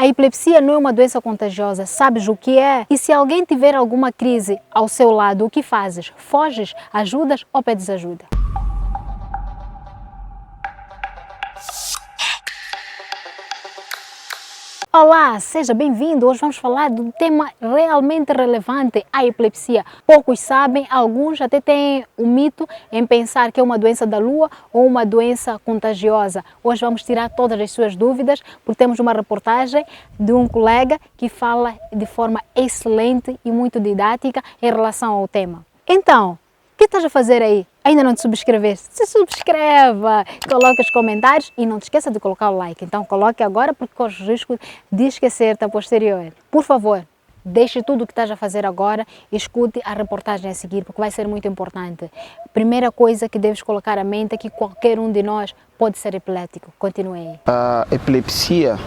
A epilepsia não é uma doença contagiosa, sabes o que é? E se alguém tiver alguma crise ao seu lado, o que fazes? Foges, ajudas ou pedes ajuda? Olá, seja bem-vindo. Hoje vamos falar de um tema realmente relevante, a epilepsia. Poucos sabem, alguns até têm o mito em pensar que é uma doença da lua ou uma doença contagiosa. Hoje vamos tirar todas as suas dúvidas, porque temos uma reportagem de um colega que fala de forma excelente e muito didática em relação ao tema. Então, o que estás a fazer aí? Ainda não te subscreveste? Se subscreva, coloque os comentários e não te esqueça de colocar o like. Então coloque agora porque corre o risco de esquecer-te a posterior. Por favor, deixe tudo o que estás a fazer agora e escute a reportagem a seguir, porque vai ser muito importante. Primeira coisa que deves colocar à mente é que qualquer um de nós pode ser epilético. Continue aí. A epilepsia,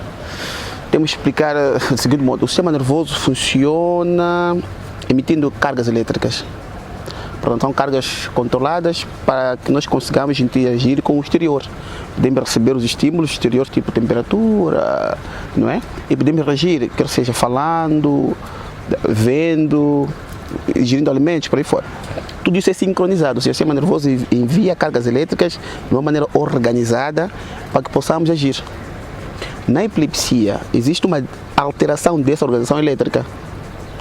temos que explicar do seguinte modo: o sistema nervoso funciona emitindo cargas elétricas. Portanto, são cargas controladas para que nós consigamos interagir com o exterior. Podemos receber os estímulos exteriores, tipo temperatura, não é? E podemos reagir, quer seja falando, vendo, ingerindo alimentos, por aí fora. Tudo isso é sincronizado, ou seja, o sistema nervoso envia cargas elétricas de uma maneira organizada para que possamos agir. Na epilepsia, existe uma alteração dessa organização elétrica.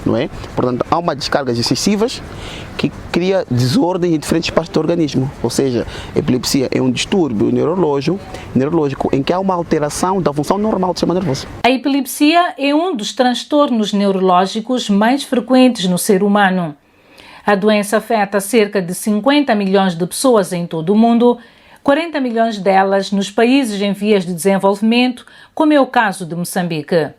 Não é? Portanto, há uma descargas excessivas que cria desordem em diferentes partes do organismo. Ou seja, a epilepsia é um distúrbio neurológico em que há uma alteração da função normal do sistema nervoso. A epilepsia é um dos transtornos neurológicos mais frequentes no ser humano. A doença afeta cerca de 50 milhões de pessoas em todo o mundo, 40 milhões delas nos países em vias de desenvolvimento, como é o caso de Moçambique.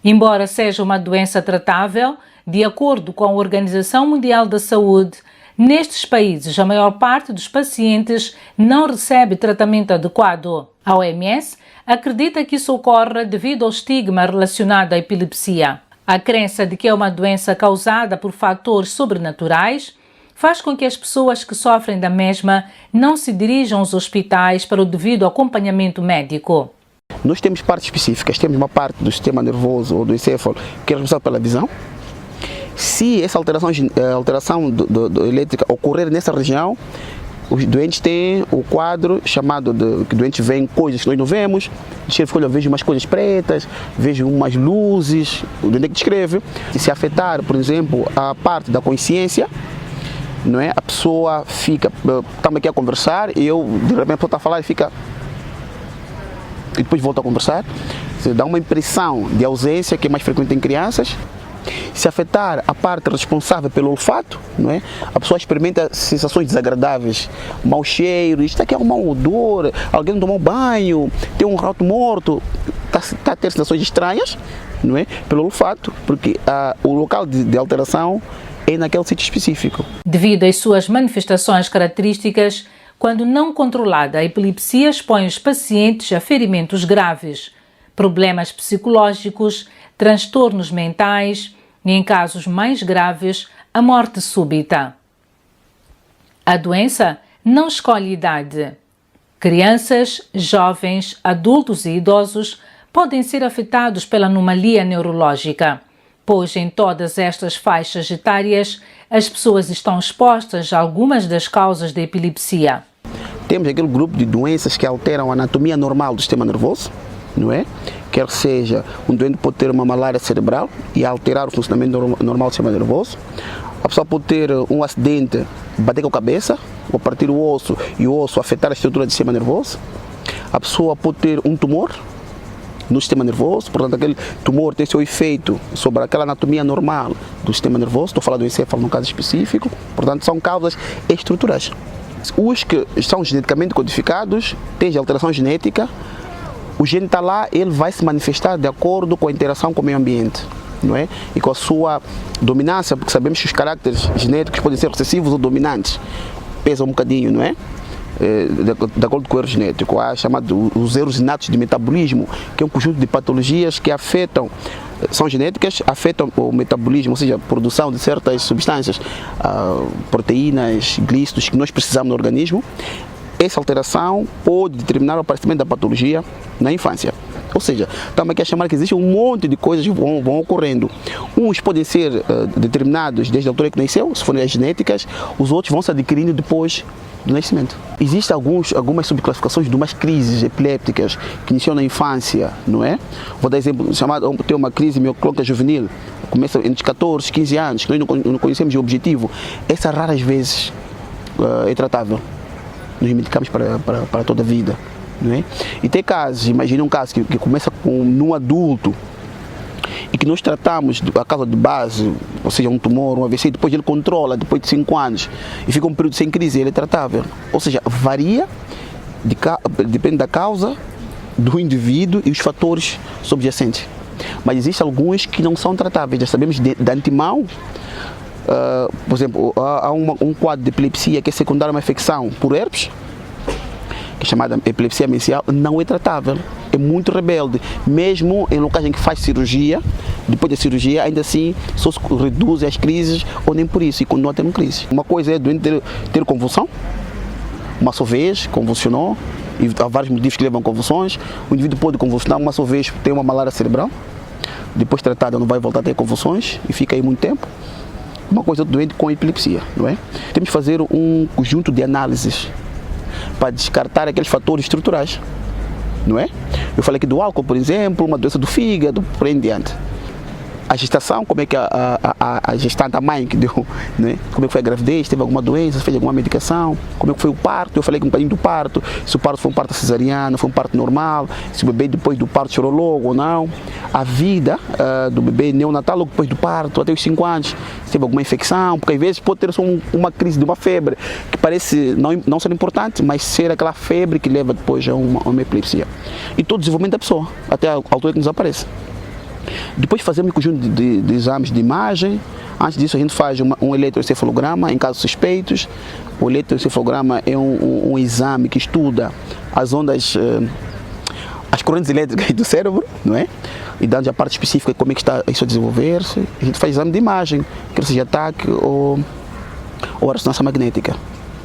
Embora seja uma doença tratável, de acordo com a Organização Mundial da Saúde, nestes países a maior parte dos pacientes não recebe tratamento adequado. A OMS acredita que isso ocorre devido ao estigma relacionado à epilepsia. A crença de que é uma doença causada por fatores sobrenaturais faz com que as pessoas que sofrem da mesma não se dirijam aos hospitais para o devido acompanhamento médico. Nós temos partes específicas, temos uma parte do sistema nervoso ou do encéfalo que é responsável pela visão. Se essa alteração elétrica ocorrer nessa região, os doentes têm o quadro chamado de que doentes veem coisas que nós não vemos. Eu vejo umas coisas pretas, vejo umas luzes, o doente descreve. Se afetar, por exemplo, a parte da consciência, não é? A pessoa fica, estamos aqui a conversar e de repente a pessoa está a falar e fica... e depois volta a conversar, se dá uma impressão de ausência que é mais frequente em crianças. Se afetar a parte responsável pelo olfato, não é? A pessoa experimenta sensações desagradáveis, mau cheiro, isto aqui é um mau odor, alguém não tomou banho, tem um rato morto, está a ter sensações estranhas, não é? Pelo olfato, porque o local de alteração é naquele sítio específico. Devido às suas manifestações características, quando não controlada, a epilepsia expõe os pacientes a ferimentos graves, problemas psicológicos, transtornos mentais e, em casos mais graves, a morte súbita. A doença não escolhe idade. Crianças, jovens, adultos e idosos podem ser afetados pela anomalia neurológica, pois em todas estas faixas etárias as pessoas estão expostas a algumas das causas da epilepsia. Temos aquele grupo de doenças que alteram a anatomia normal do sistema nervoso, não é? Quer seja, um doente pode ter uma malária cerebral e alterar o funcionamento normal do sistema nervoso. A pessoa pode ter um acidente, bater com a cabeça, ou partir o osso e o osso afetar a estrutura do sistema nervoso. A pessoa pode ter um tumor no sistema nervoso, portanto aquele tumor tem seu efeito sobre aquela anatomia normal do sistema nervoso, estou falando do encéfalo no caso específico, portanto são causas estruturais. Os que são geneticamente codificados têm alteração genética, o gene está lá, ele vai se manifestar de acordo com a interação com o meio ambiente, não é? E com a sua dominância, porque sabemos que os caracteres genéticos podem ser recessivos ou dominantes, pesam um bocadinho, não é? De acordo com o erro genético. Há os erros inatos de metabolismo, que é um conjunto de patologias que afetam, são genéticas, afetam o metabolismo, ou seja, a produção de certas substâncias, proteínas, glícidos que nós precisamos no organismo. Essa alteração pode determinar o aparecimento da patologia na infância. Ou seja, estamos aqui a chamar que existe um monte de coisas que vão ocorrendo. Uns podem ser determinados desde a altura que nasceu, se forem as genéticas, os outros vão se adquirindo depois do nascimento. Existem algumas subclassificações de umas crises epilépticas que iniciam na infância, não é? Vou dar exemplo, tem uma crise mioclônica juvenil, começa entre 14 e 15 anos, que nós não conhecemos o objetivo. Essa raras vezes é tratável. Nos medicamos para toda a vida. Não é? E tem casos, imagina um caso que começa num adulto e que nós tratamos a causa de base, ou seja, um tumor, um AVC, depois ele controla, depois de 5 anos, e fica um período sem crise, ele é tratável. Ou seja, varia, depende da causa, do indivíduo e os fatores subjacentes. Mas existem alguns que não são tratáveis, já sabemos de antemão. Por exemplo, há um quadro de epilepsia que é secundário a uma infecção por herpes, que é chamada epilepsia mesial, não é tratável, é muito rebelde, mesmo em locais em que faz cirurgia, depois da cirurgia ainda assim só se reduz as crises ou nem por isso, e continua tendo crise. Uma coisa é o doente ter convulsão, uma só vez convulsionou, e há vários motivos que levam a convulsões, o indivíduo pode convulsionar uma só vez, tem uma malária cerebral, depois tratada não vai voltar a ter convulsões e fica aí muito tempo. Uma coisa é o doente com epilepsia, não é? Temos que fazer um conjunto de análises para descartar aqueles fatores estruturais, não é? Eu falei aqui do álcool, por exemplo, uma doença do fígado, por aí em diante. A gestação, como é que a gestante, a mãe que deu, né? Como é que foi a gravidez, teve alguma doença, fez alguma medicação, como é que foi o parto, eu falei um bocadinho do parto, se o parto foi um parto cesariano, foi um parto normal, se o bebê depois do parto chorou logo ou não, a vida do bebê neonatal logo depois do parto, até os 5 anos, se teve alguma infecção, porque às vezes pode ter só uma crise de uma febre, que parece não ser importante, mas ser aquela febre que leva depois a uma epilepsia. E todo o desenvolvimento da pessoa, até a altura que nos aparece. Depois fazemos um conjunto de exames de imagem. Antes disso a gente faz um eletroencefalograma em casos suspeitos. O eletroencefalograma é um exame que estuda as ondas, as correntes elétricas do cérebro, não é? E dando a parte específica de como é que está isso a desenvolver-se. A gente faz exame de imagem, quer seja ataque ou ressonância magnética.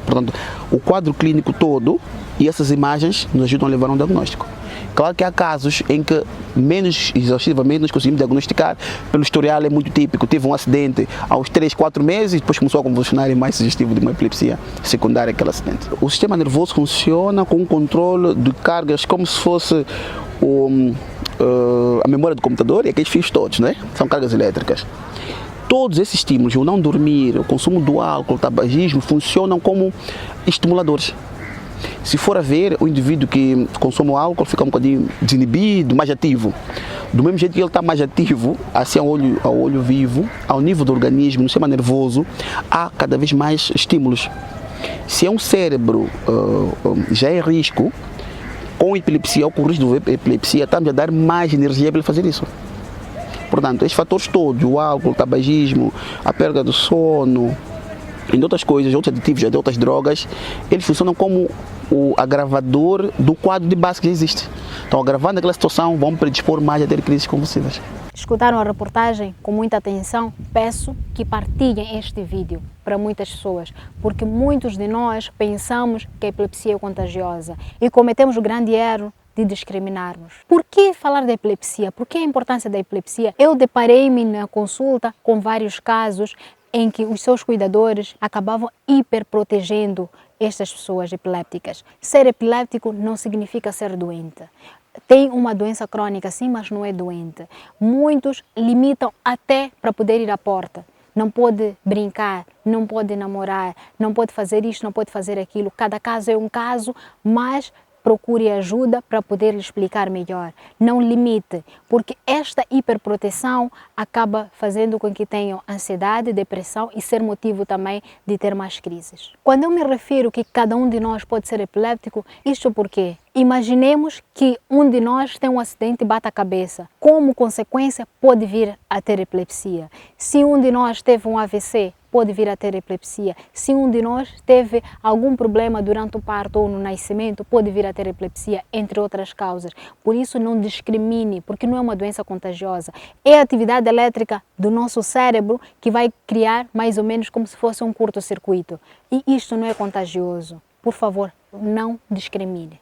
Portanto, o quadro clínico todo e essas imagens nos ajudam a levar um diagnóstico. Claro que há casos em que menos exaustivamente nós conseguimos diagnosticar, pelo historial é muito típico, teve um acidente aos 3, 4 meses e depois começou a convulsionar, é mais sugestivo de uma epilepsia secundária àquele acidente. O sistema nervoso funciona com um controle de cargas como se fosse a memória do computador e aqueles fios todos, né? São cargas elétricas. Todos esses estímulos, o não dormir, o consumo do álcool, o tabagismo, funcionam como estimuladores. Se for a ver, o indivíduo que consome o álcool fica um bocadinho desinibido, mais ativo. Do mesmo jeito que ele está mais ativo, assim ao olho vivo, ao nível do organismo, no sistema nervoso, há cada vez mais estímulos. Se é um cérebro já é risco, com epilepsia ou com risco de epilepsia, estamos a dar mais energia para ele fazer isso. Portanto, esses fatores todos, o álcool, o tabagismo, a perda do sono, entre outras coisas, outros aditivos, de outras drogas, eles funcionam como o agravador do quadro de base que já existe. Então, agravando aquela situação, vão predispor mais a ter crises convulsivas. Escutaram a reportagem com muita atenção? Peço que partilhem este vídeo para muitas pessoas, porque muitos de nós pensamos que a epilepsia é contagiosa e cometemos o grande erro de discriminarmos. Por que falar da epilepsia? Por que a importância da epilepsia? Eu deparei-me na consulta com vários casos em que os seus cuidadores acabavam hiperprotegendo estas pessoas epilépticas. Ser epiléptico não significa ser doente. Tem uma doença crônica sim, mas não é doente. Muitos limitam até para poder ir à porta. Não pode brincar, não pode namorar, não pode fazer isto, não pode fazer aquilo. Cada caso é um caso, mas procure ajuda para poder lhe explicar melhor. Não limite, porque esta hiperproteção acaba fazendo com que tenham ansiedade, depressão e ser motivo também de ter mais crises. Quando eu me refiro que cada um de nós pode ser epiléptico, isto porque imaginemos que um de nós tem um acidente e bate a cabeça. Como consequência, pode vir a ter epilepsia. Se um de nós teve um AVC, pode vir a ter epilepsia. Se um de nós teve algum problema durante o parto ou no nascimento, pode vir a ter epilepsia, entre outras causas. Por isso, não discrimine, porque não é uma doença contagiosa. É a atividade elétrica do nosso cérebro que vai criar mais ou menos como se fosse um curto-circuito. E isto não é contagioso. Por favor, não discrimine.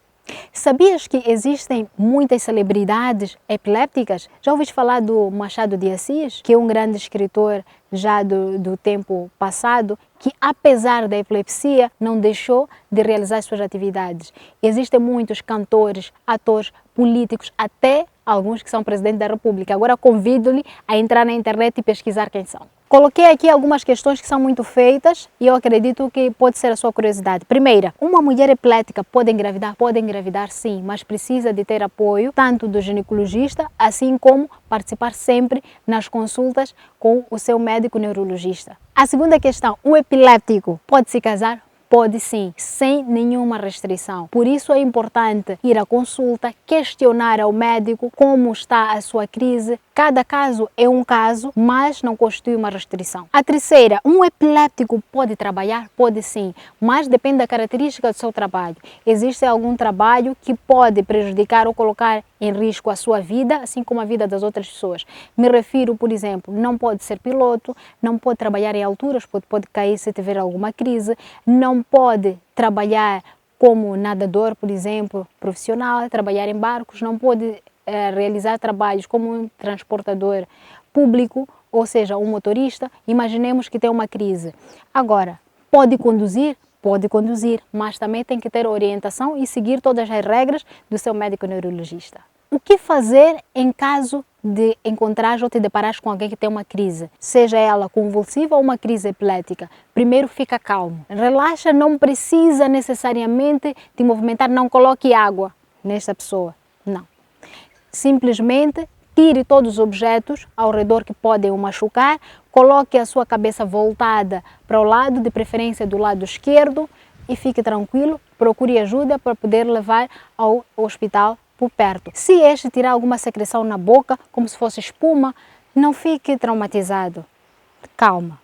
Sabias que existem muitas celebridades epilépticas? Já ouviste falar do Machado de Assis, que é um grande escritor já do tempo passado, que apesar da epilepsia não deixou de realizar suas atividades. Existem muitos cantores, atores, políticos, até alguns que são presidente da República. Agora convido-lhe a entrar na internet e pesquisar quem são. Coloquei aqui algumas questões que são muito feitas e eu acredito que pode ser a sua curiosidade. Primeira, uma mulher epilética pode engravidar? Pode engravidar sim, mas precisa de ter apoio tanto do ginecologista, assim como participar sempre nas consultas com o seu médico neurologista. A segunda questão, um epiléptico pode se casar? Pode sim, sem nenhuma restrição. Por isso é importante ir à consulta, questionar ao médico como está a sua crise. Cada caso é um caso, mas não constitui uma restrição. A terceira, um epiléptico pode trabalhar? Pode sim, mas depende da característica do seu trabalho. Existe algum trabalho que pode prejudicar ou colocar em risco a sua vida, assim como a vida das outras pessoas. Me refiro, por exemplo, não pode ser piloto, não pode trabalhar em alturas, pode cair se tiver alguma crise, não pode trabalhar como nadador, por exemplo, profissional, trabalhar em barcos, não pode realizar trabalhos como um transportador público, ou seja, um motorista. Imaginemos que tem uma crise. Agora, pode conduzir? Pode conduzir, mas também tem que ter orientação e seguir todas as regras do seu médico neurologista. O que fazer em caso de encontrar ou te deparar com alguém que tem uma crise, seja ela convulsiva ou uma crise epilética? Primeiro, fica calmo. Relaxa, não precisa necessariamente te movimentar, não coloque água nesta pessoa, não. Simplesmente tire todos os objetos ao redor que podem o machucar, coloque a sua cabeça voltada para o lado, de preferência do lado esquerdo, e fique tranquilo, procure ajuda para poder levar ao hospital por perto. Se este tirar alguma secreção na boca, como se fosse espuma, não fique traumatizado. Calma.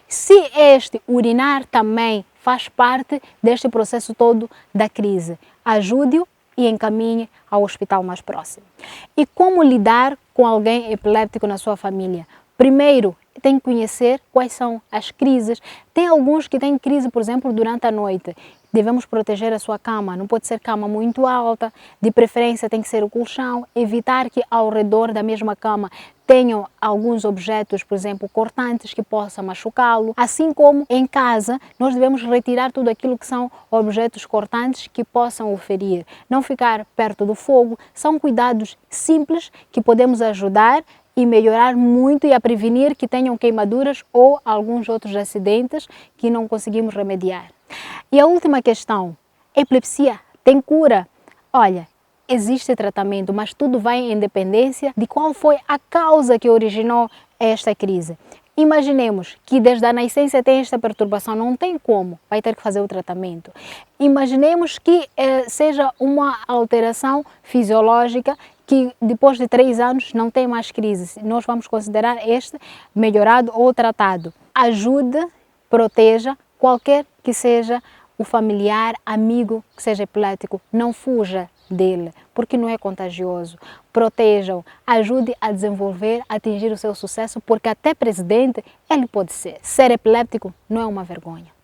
Se este urinar também faz parte deste processo todo da crise, ajude-o e encaminhe ao hospital mais próximo. E como lidar com alguém epiléptico na sua família? Primeiro, tem que conhecer quais são as crises. Tem alguns que têm crise, por exemplo, durante a noite. Devemos proteger a sua cama, não pode ser cama muito alta, de preferência tem que ser o colchão, evitar que ao redor da mesma cama tenham alguns objetos, por exemplo, cortantes que possam machucá-lo. Assim como em casa, nós devemos retirar tudo aquilo que são objetos cortantes que possam o ferir. Não ficar perto do fogo, são cuidados simples que podemos ajudar e melhorar muito e a prevenir que tenham queimaduras ou alguns outros acidentes que não conseguimos remediar. E a última questão, epilepsia tem cura? Olha, existe tratamento, mas tudo vai em dependência de qual foi a causa que originou esta crise. Imaginemos que desde a nascença tem esta perturbação, não tem como, vai ter que fazer o tratamento. Imaginemos que seja uma alteração fisiológica que depois de 3 anos não tem mais crise. Nós vamos considerar este melhorado ou tratado. Ajude, proteja qualquer que seja o familiar, amigo que seja epilético. Não fuja dele, porque não é contagioso. Protejam, ajude a desenvolver, a atingir o seu sucesso, porque até presidente ele pode ser. Ser epiléptico não é uma vergonha.